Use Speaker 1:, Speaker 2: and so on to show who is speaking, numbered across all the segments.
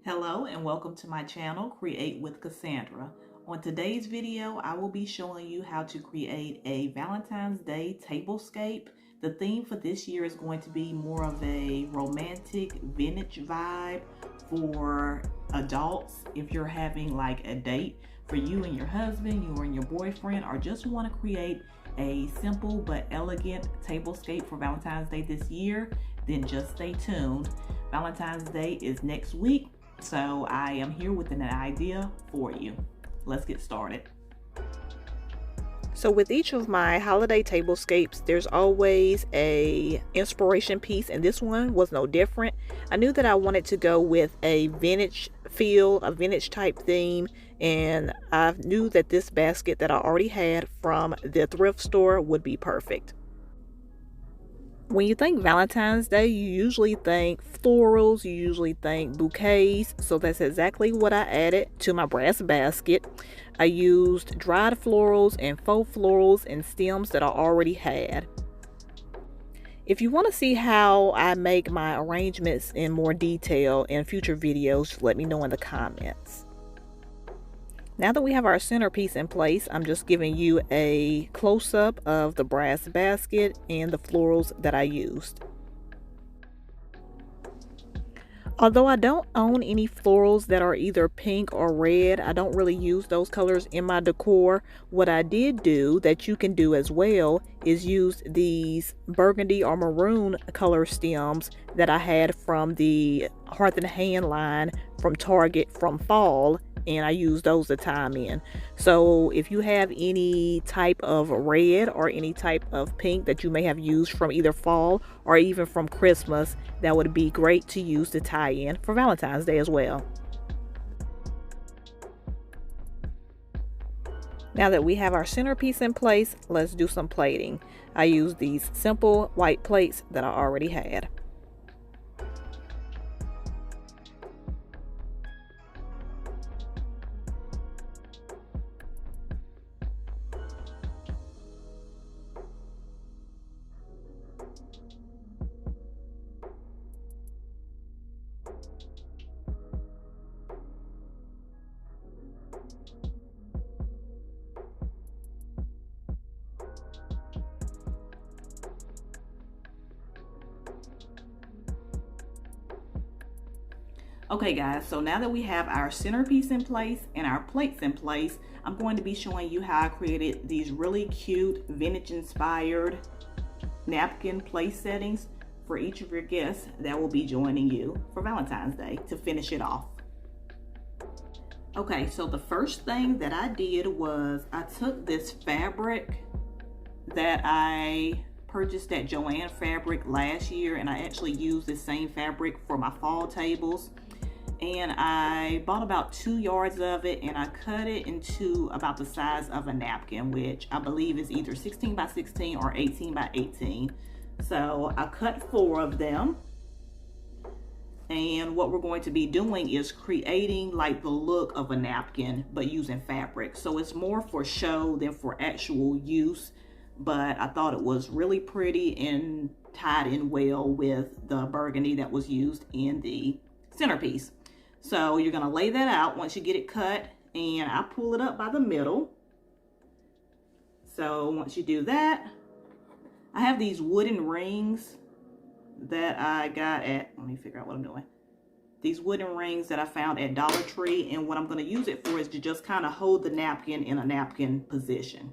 Speaker 1: Hello and welcome to my channel, Create with Cassandra. On today's video, I will be showing you how to create a Valentine's Day tablescape. The theme for this year is going to be more of a romantic vintage vibe for adults. If you're having like a date for you and your husband, you and your boyfriend, or just want to create a simple but elegant tablescape for Valentine's Day this year, then just stay tuned. Valentine's Day is next week. So I am here with an idea for you. Let's get started.
Speaker 2: So with each of my holiday tablescapes, there's always a inspiration piece, and this one was no different. I knew that I wanted to go with a vintage feel, a vintage type theme, and I knew that this basket that I already had from the thrift store would be perfect. When you think Valentine's Day, you usually think florals, you usually think bouquets, so that's exactly what I added to my brass basket. I used dried florals and faux florals and stems that I already had. If you want to see how I make my arrangements in more detail in future videos, let me know in the comments. Now that we have our centerpiece in place, I'm just giving you a close-up of the brass basket and the florals that I used. Although I don't own any florals that are either pink or red, I don't really use those colors in my decor. What I did do that you can do as well is use these burgundy or maroon color stems that I had from the Hearth and Hand line from Target from fall, and I use those to tie them in. So if you have any type of red or any type of pink that you may have used from either fall or even from Christmas, that would be great to use to tie in for Valentine's Day as well. Now that we have our centerpiece in place, let's do some plating. I use these simple white plates that I already had.
Speaker 1: Okay guys, so now that we have our centerpiece in place and our plates in place, I'm going to be showing you how I created these really cute vintage inspired napkin place settings for each of your guests that will be joining you for Valentine's Day to finish it off. Okay, so the first thing that I did was I took this fabric that I purchased at Joann Fabric last year, and I actually used the same fabric for my fall tables. And I bought about 2 yards of it, and I cut it into about the size of a napkin, which I believe is either 16 by 16 or 18 by 18. So I cut 4 of them. And what we're going to be doing is creating like the look of a napkin, but using fabric. So it's more for show than for actual use, but I thought it was really pretty and tied in well with the burgundy that was used in the centerpiece. So you're gonna lay that out once you get it cut, and I pull it up by the middle. So once you do that, I have these wooden rings that I got at, let me figure out what I'm doing. These wooden rings that I found at Dollar Tree, and what I'm gonna use it for is to just kind of hold the napkin in a napkin position.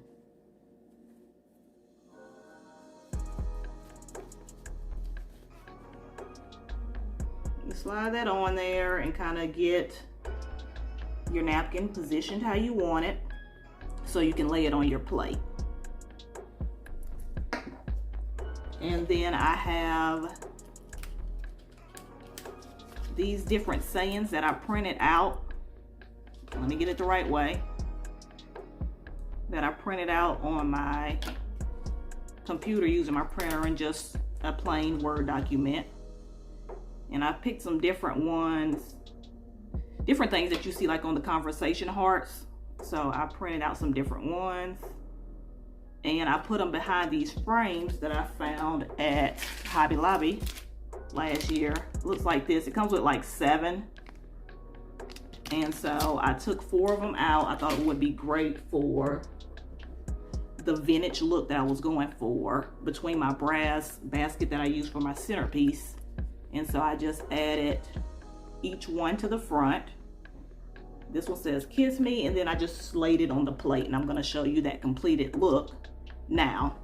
Speaker 1: You slide that on there and kind of get your napkin positioned how you want it so you can lay it on your plate. And then I have these different sayings that I printed out. Let me get it the right way. That I printed out on my computer using my printer and just a plain Word document. And I picked some different ones, different things that you see like on the conversation hearts. So I printed out some different ones, and I put them behind these frames that I found at Hobby Lobby last year. Looks like this. It comes with like 7 And so I took 4 of them out. I thought it would be great for the vintage look that I was going for between my brass basket that I use for my centerpiece. And so I just added each one to the front. This one says "Kiss Me," and then I just slayed it on the plate, and I'm going to show you that completed look now.